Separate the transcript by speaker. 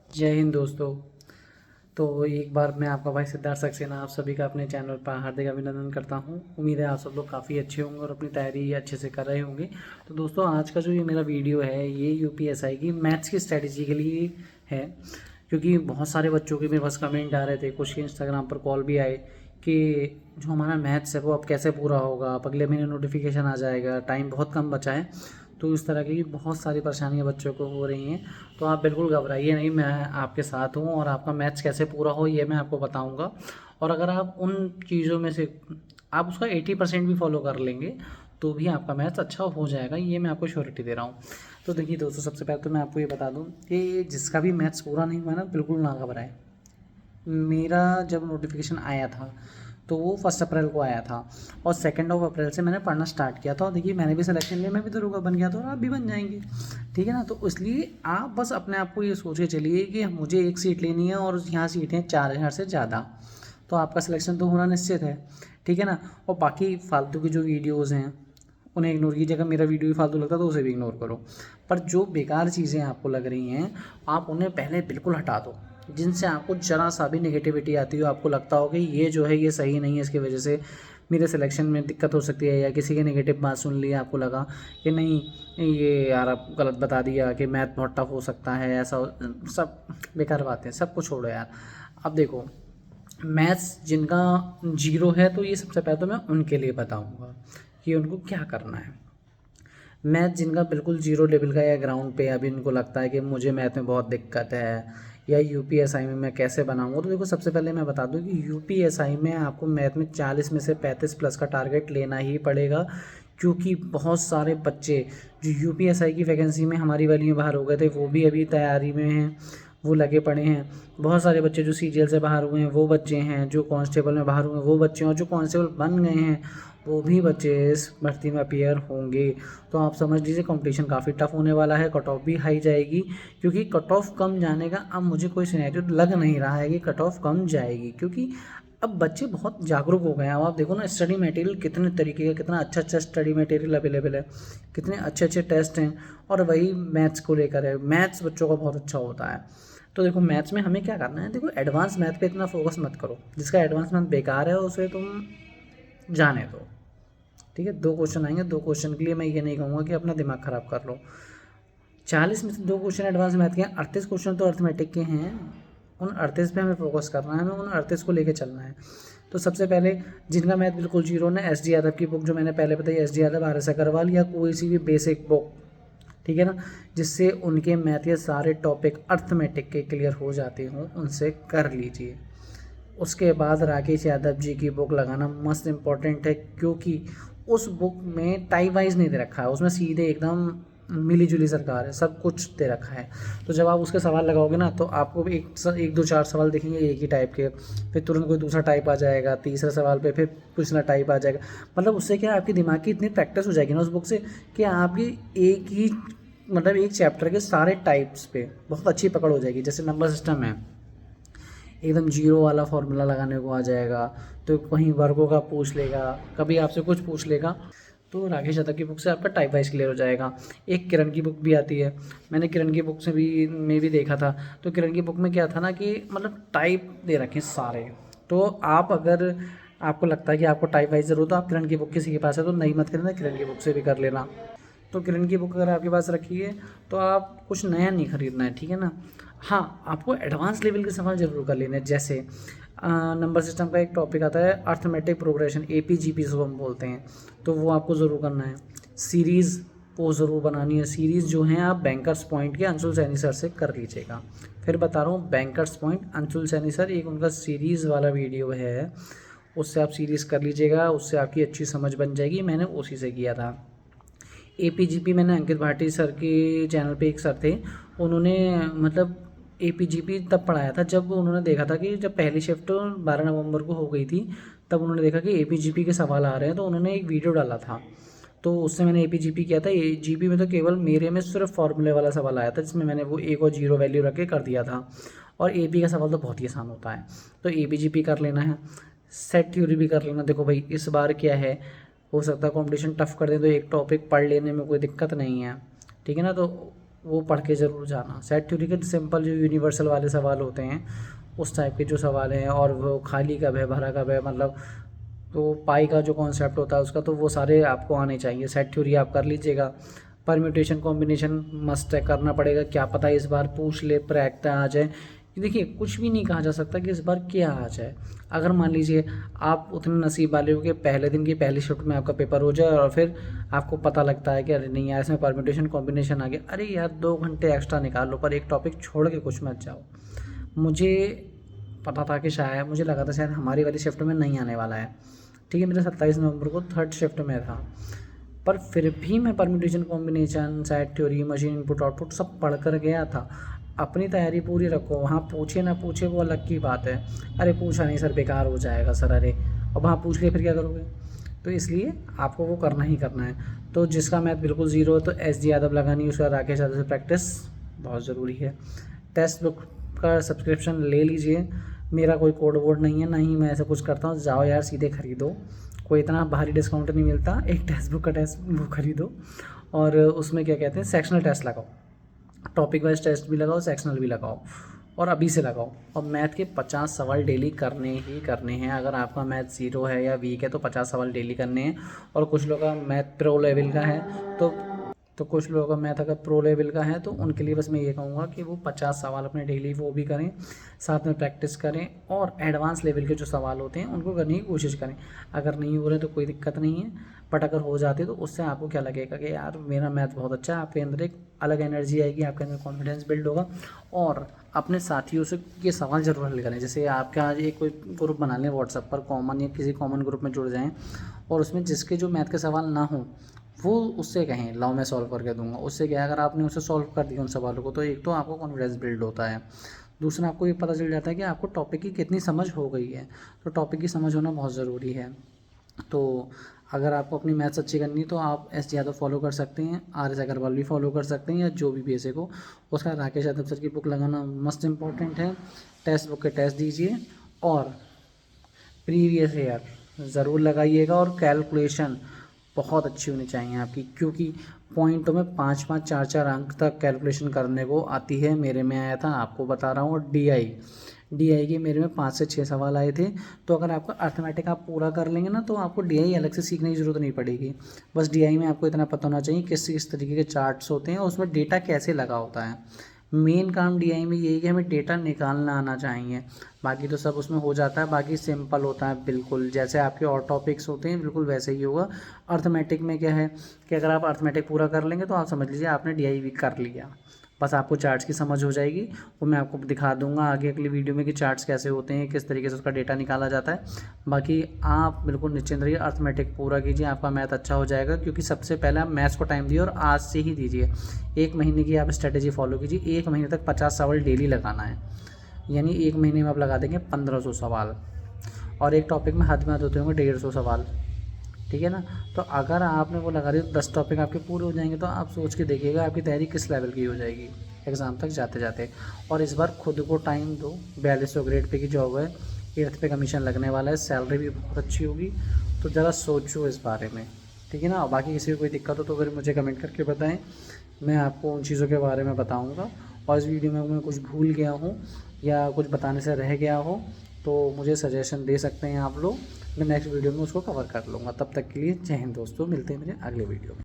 Speaker 1: जय हिंद दोस्तों। तो एक बार मैं आपका भाई सिद्धार्थ सक्सेना आप सभी का अपने चैनल पर हार्दिक अभिनंदन करता हूं। उम्मीद है आप सब लोग काफ़ी अच्छे होंगे और अपनी तैयारी अच्छे से कर रहे होंगे। तो दोस्तों आज का जो ये मेरा वीडियो है ये यूपीएसआई की मैथ्स की स्ट्रैटेजी के लिए है, क्योंकि बहुत सारे बच्चों के मेरे पास कमेंट आ रहे थे, कुछ इंस्टाग्राम पर कॉल भी आए कि जो हमारा मैथ्स है वो अब कैसे पूरा होगा, अब अगले महीने नोटिफिकेशन आ जाएगा, टाइम बहुत कम बचा है। तो इस तरह की बहुत सारी परेशानियां बच्चों को हो रही हैं। तो आप बिल्कुल घबराइए नहीं, मैं आपके साथ हूँ और आपका मैथ्स कैसे पूरा हो ये मैं आपको बताऊँगा। और अगर आप उन चीज़ों में से आप उसका 80% भी फॉलो कर लेंगे तो भी आपका मैथ्स अच्छा हो जाएगा, ये मैं आपको श्योरिटी दे रहा हूँ। तो देखिए दोस्तों, सबसे पहले तो मैं आपको ये बता दूँ कि जिसका भी मैथ्स पूरा नहीं हुआ ना, बिल्कुल ना घबराएं। मेरा जब नोटिफिकेशन आया था तो वो 1 अप्रैल को आया था और 2 अप्रैल से मैंने पढ़ना स्टार्ट किया था। और देखिए मैंने भी सिलेक्शन लिया, मैं भी दरोगा बन गया था और आप भी बन जाएंगे, ठीक है ना। तो इसलिए आप बस अपने आप को ये सोच के चलिए कि मुझे एक सीट लेनी है और यहाँ सीटें 4000 से ज़्यादा, तो आपका सिलेक्शन तो होना निश्चित है, ठीक है ना। और बाकी फालतू की जो वीडियोज़ हैं उन्हें इग्नोर कीजिए। अगर मेरा वीडियो भी फालतू लगता है तो उसे भी इग्नोर करो, पर जो बेकार चीज़ें आपको लग रही हैं आप उन्हें पहले बिल्कुल हटा दो। जिनसे आपको ज़रा सा भी नेगेटिविटी आती हो, आपको लगता हो कि ये जो है ये सही नहीं है, इसकी वजह से मेरे सिलेक्शन में दिक्कत हो सकती है, या किसी की नेगेटिव बात सुन ली आपको लगा कि नहीं ये यार आप गलत बता दिया कि मैथ बहुत टफ हो सकता है, सब बेकार बातें, सब कुछ छोड़ो यार। अब देखो, मैथ्स जिनका जीरो है तो ये सबसे पहले तो मैं उनके लिए बताऊंगा कि उनको क्या करना है। मैथ जिनका बिल्कुल जीरो लेवल का या ग्राउंड पे अभी उनको लगता है कि मुझे मैथ में बहुत दिक्कत है या यूपीएसआई में मैं कैसे बनाऊंगा, तो देखो सबसे पहले मैं बता दूं कि यूपीएसआई में आपको मैथ में 40 में से 35 प्लस का टारगेट लेना ही पड़ेगा। क्योंकि बहुत सारे बच्चे जो यूपीएसआई की वैकेंसी में हमारी वाली में बाहर हो गए थे वो भी अभी तैयारी में हैं, वो लगे पड़े हैं। बहुत सारे बच्चे जो सीजीएल से बाहर हुए हैं वो बच्चे हैं, जो कांस्टेबल में बाहर हुए हैं वो बच्चे हैं, और जो कांस्टेबल बन गए हैं वो भी बच्चे इस भर्ती में अपीयर होंगे। तो आप समझ लीजिए कंपटीशन काफ़ी टफ होने वाला है, कट ऑफ भी हाई जाएगी। क्योंकि कट ऑफ कम जाने का अब मुझे कोई सिनेरियो लग नहीं रहा है कि कट ऑफ कम जाएगी, क्योंकि अब बच्चे बहुत जागरूक हो गए हैं। अब आप देखो ना, स्टडी मटेरियल कितने तरीके का, कितना अच्छा अच्छा स्टडी मटेरियल अवेलेबल है, कितने अच्छे अच्छे टेस्ट हैं, और वही मैथ्स को लेकर है। मैथ्स बच्चों का बहुत अच्छा होता है। तो देखो मैथ्स में हमें क्या करना है, देखो एडवांस मैथ पे इतना फोकस मत करो, जिसका एडवांस मैथ बेकार है उसे तुम जाने दो, ठीक है। 2 क्वेश्चन आएंगे, 2 क्वेश्चन के लिए मैं ये नहीं कहूँगा कि अपना दिमाग ख़राब कर लो। 40 में से 2 क्वेश्चन एडवांस मैथ के हैं, 38 क्वेश्चन तो अर्थमेटिक के हैं। उन 38 पे हमें फोकस करना है, हमें उन 38 को लेके चलना है। तो सबसे पहले जिनका मैथ बिल्कुल जीरो ने, एस डी यादव की बुक जो मैंने पहले बताई, S D Yadav, R S Agarwal, या कोई सी भी बेसिक बुक, ठीक है ना, जिससे उनके मैथ के सारे टॉपिक अर्थमेटिक के क्लियर हो जाते हों, उनसे कर लीजिए। उसके बाद राकेश यादव जी की बुक लगाना मस्त इम्पॉर्टेंट है, क्योंकि उस बुक में टाइप वाइज नहीं दे रखा है, उसमें सीधे एकदम मिली जुली सरकार है, सब कुछ दे रखा है। तो जब आप उसके सवाल लगाओगे ना तो आपको भी एक दो चार सवाल दिखेंगे एक ही टाइप के, फिर तुरंत कोई दूसरा टाइप आ जाएगा, तीसरे सवाल पे फिर दूसरा टाइप आ जाएगा। मतलब उससे क्या है, आपकी दिमाग की इतनी प्रैक्टिस हो जाएगी ना उस बुक से कि आपकी एक ही मतलब एक चैप्टर के सारे टाइप्स पे बहुत अच्छी पकड़ हो जाएगी। जैसे नंबर सिस्टम है, एकदम जीरो वाला फॉर्मूला लगाने को आ जाएगा, तो कहीं वर्गों का पूछ लेगा, कभी आपसे कुछ पूछ लेगा, तो राकेश यादव की बुक से आपका टाइप वाइज क्लियर हो जाएगा। एक किरण की बुक भी आती है, मैंने किरण की बुक से भी देखा था। तो किरण की बुक में क्या था ना कि मतलब टाइप दे रखे सारे। तो आप अगर आपको लगता है कि आपको टाइप वाइज ज़रूरत, तो आप किरण की बुक किसी के पास है तो नहीं मत करना, किरण की बुक से भी कर लेना। तो किरण की बुक अगर आपके पास रखी है तो आप कुछ नया नहीं खरीदना है, ठीक है ना। हाँ, आपको एडवांस लेवल के सवाल जरूर कर लेने हैं। जैसे नंबर सिस्टम का एक टॉपिक आता है अर्थमेटिक प्रोग्रेशन, एपीजीपी जो हम बोलते हैं, तो वो आपको ज़रूर करना है। सीरीज़ वो ज़रूर बनानी है। सीरीज़ जो हैं आप बैंकर्स पॉइंट के अंशुल सैनी सर से कर लीजिएगा। फिर बता रहा हूँ, bankers point Anshul Saini sir, एक उनका सीरीज़ वाला वीडियो है, उससे आप सीरीज़ कर लीजिएगा, उससे आपकी अच्छी समझ बन जाएगी। मैंने उसी से किया था। एपीजीपी मैंने अंकित भाटी सर के चैनल पे, एक सर थे, उन्होंने मतलब एपीजीपी तब पढ़ाया था जब उन्होंने देखा था कि जब पहली शिफ्ट 12 नवंबर को हो गई थी, तब उन्होंने देखा कि एपीजीपी के सवाल आ रहे हैं, तो उन्होंने एक वीडियो डाला था। तो उससे मैंने एपीजीपी किया था। ए जीपी में तो केवल मेरे में सिर्फ फार्मूले वाला सवाल आया था, जिसमें मैंने वो एक और जीरो वैल्यू रख के कर दिया था। और एपी का सवाल तो बहुत ही आसान होता है, तो एपीजीपी कर लेना है। सेट थ्योरी भी कर लेना। देखो भाई, इस बार क्या है, हो सकता है कंपटीशन टफ कर दे तो एक टॉपिक पढ़ लेने में कोई दिक्कत नहीं है, ठीक है ना। तो वो पढ़ के ज़रूर जाना। सेट थ्योरी के सिंपल जो यूनिवर्सल वाले सवाल होते हैं उस टाइप के जो सवाल हैं, और वो खाली कब है भरा कब है, मतलब तो पाई का जो कॉन्सेप्ट होता है उसका, तो वो सारे आपको आने चाहिए। सेट थ्योरी आप कर लीजिएगा। परम्यूटेशन कॉम्बिनेशन मस्ट है, करना पड़ेगा, क्या पता इस बार पूछ ले प्रैक्टा आ जाए। देखिए कुछ भी नहीं कहा जा सकता कि इस बार क्या आ जाए। अगर मान लीजिए आप उतने नसीब वाले हो कि पहले दिन की पहली शिफ्ट में आपका पेपर हो जाए और फिर आपको पता लगता है कि अरे नहीं यार इसमें परम्यूटेशन कॉम्बिनेशन आ गया, अरे यार 2 घंटे एक्स्ट्रा निकाल लो पर एक टॉपिक छोड़ के कुछ मत जाओ। मुझे पता था कि शायद, मुझे लगा था शायद हमारी वाली शिफ्ट में नहीं आने वाला है, ठीक है, मेरा 27 नवंबर को थर्ड शिफ्ट में था, पर फिर भी मैं permutation combination, set theory, machine input output सब पढ़ कर गया था। अपनी तैयारी पूरी रखो, वहाँ पूछे ना पूछे वो अलग की बात है। अरे पूछा नहीं सर बेकार हो जाएगा सर, अरे अब वहाँ पूछ के फिर क्या करोगे। तो इसलिए आपको वो करना ही करना है। तो जिसका मैथ बिल्कुल ज़ीरो है तो एस जी यादव लगानी, उसका राकेश यादव से प्रैक्टिस बहुत ज़रूरी है। टेक्स्ट बुक का सब्सक्रिप्शन ले लीजिए, मेरा कोई कोड वोड नहीं है, ना ही मैं ऐसा कुछ करता हूँ, जाओ यार सीधे खरीदो, कोई इतना भारी डिस्काउंट नहीं मिलता। एक टेक्स्ट बुक का टेस्ट बुक खरीदो और उसमें क्या कहते हैं सेक्शनल टेस्ट लगाओ, टॉपिक वाइज टेस्ट भी लगाओ, सेक्शनल भी लगाओ, और अभी से लगाओ। और मैथ के 50 सवाल डेली करने ही करने हैं। अगर आपका मैथ ज़ीरो है या वीक है तो 50 सवाल डेली करने हैं। और कुछ लोगों का मैथ प्रो लेवल का है तो कुछ लोगों का मैथ अगर प्रो लेवल का है तो उनके लिए बस मैं ये कहूँगा कि वो 50 सवाल अपने डेली वो भी करें, साथ में प्रैक्टिस करें, और एडवांस लेवल के जो सवाल होते हैं उनको करने की कोशिश करें। अगर नहीं हो रहे तो कोई दिक्कत नहीं है, बट अगर हो जाते तो उससे आपको क्या लगेगा कि यार मेरा मैथ बहुत अच्छा है, आपके अंदर एक अलग एनर्जी आएगी, आपके अंदर कॉन्फिडेंस बिल्ड होगा। और अपने साथियों से ये सवाल ज़रूर हल करें। जैसे आपका आज एक कोई ग्रुप बना लें व्हाट्सएप पर, कॉमन या किसी कॉमन ग्रुप में जुड़ जाएँ, और उसमें जिसके जो मैथ के सवाल ना हों वो उससे कहें लाओ मैं सॉल्व करके दूंगा। उससे क्या है, अगर आपने उसे सॉल्व कर दिया उन सवालों को तो एक तो आपको कॉन्फिडेंस बिल्ड होता है, दूसरा आपको ये पता चल जाता है कि आपको टॉपिक की कितनी समझ हो गई है। तो टॉपिक की समझ होना बहुत ज़रूरी है। तो अगर आपको अपनी मैथ्स अच्छी करनी है तो आप एस यादव फॉलो कर सकते हैं, आर एस अग्रवाल भी फॉलो कर सकते हैं, या जो भी बेसिक हो उसका राकेश यादव सर की बुक लगाना मस्ट इम्पॉर्टेंट है। टेक्स्ट बुक के टेस्ट दीजिए और प्रीवियस ईयर ज़रूर लगाइएगा, और कैलकुलेशन बहुत अच्छी होनी चाहिए आपकी, क्योंकि पॉइंटों में 5-5 4-4 अंक तक कैलकुलेशन करने को आती है। मेरे में आया था, आपको बता रहा हूँ। और डी आई के मेरे में 5 से 6 सवाल आए थे। तो अगर आपका अर्थमेटिक आप पूरा कर लेंगे ना तो आपको डी अलग से सीखने की ज़रूरत नहीं पड़ेगी। बस डी में आपको इतना पता होना चाहिए किस तरीके के चार्ट्स होते हैं और उसमें डेटा कैसे लगा होता है। मेन काम डी में यही है कि हमें डेटा निकालना आना चाहिए, बाकी तो सब उसमें हो जाता है। बाकी सिंपल होता है बिल्कुल, जैसे आपके और टॉपिक्स होते हैं बिल्कुल वैसे ही होगा। अर्थमेटिक में क्या है कि अगर आप अर्थमेटिक पूरा कर लेंगे तो आप समझ लीजिए आपने डी भी कर लिया। बस आपको चार्ट्स की समझ हो जाएगी, वो मैं आपको दिखा दूंगा आगे अगली वीडियो में कि चार्ट्स कैसे होते हैं, किस तरीके से उसका डेटा निकाला जाता है। बाकी आप बिल्कुल निश्चिंत रहिए, अर्थमेटिक पूरा कीजिए, आपका मैथ अच्छा हो जाएगा। क्योंकि सबसे पहले आप मैथ्स को टाइम दिए और आज से ही दीजिए। 1 महीने की आप स्ट्रेटेजी फॉलो कीजिए, 1 महीने तक 50 सवाल डेली लगाना है, यानी 1 महीने में आप लगा देंगे 1500 सवाल, और एक टॉपिक में हद में हद होते होंगे 150 सवाल, ठीक है ना। तो अगर आपने वो लगा दी तो 10 टॉपिक आपके पूरे हो जाएंगे। तो आप सोच के देखिएगा आपकी तैयारी किस लेवल की हो जाएगी एग्ज़ाम तक जाते जाते। और इस बार खुद को टाइम दो, 4200 ग्रेड पे की जॉब है, 8th पे कमीशन लगने वाला है, सैलरी भी बहुत अच्छी होगी। तो ज़रा सोचो इस बारे में, ठीक है ना। बाकी किसी को कोई दिक्कत हो तो फिर मुझे कमेंट करके बताएं, मैं आपको उन चीज़ों के बारे में बताऊँगा। और इस वीडियो में मैं कुछ भूल गया हूँ या कुछ बताने से रह गया हो तो मुझे सजेशन दे सकते हैं आप लोग, मैं नेक्स्ट वीडियो में उसको कवर कर लूँगा। तब तक के लिए जय हिंद दोस्तों, मिलते हैं मेरे अगले वीडियो में।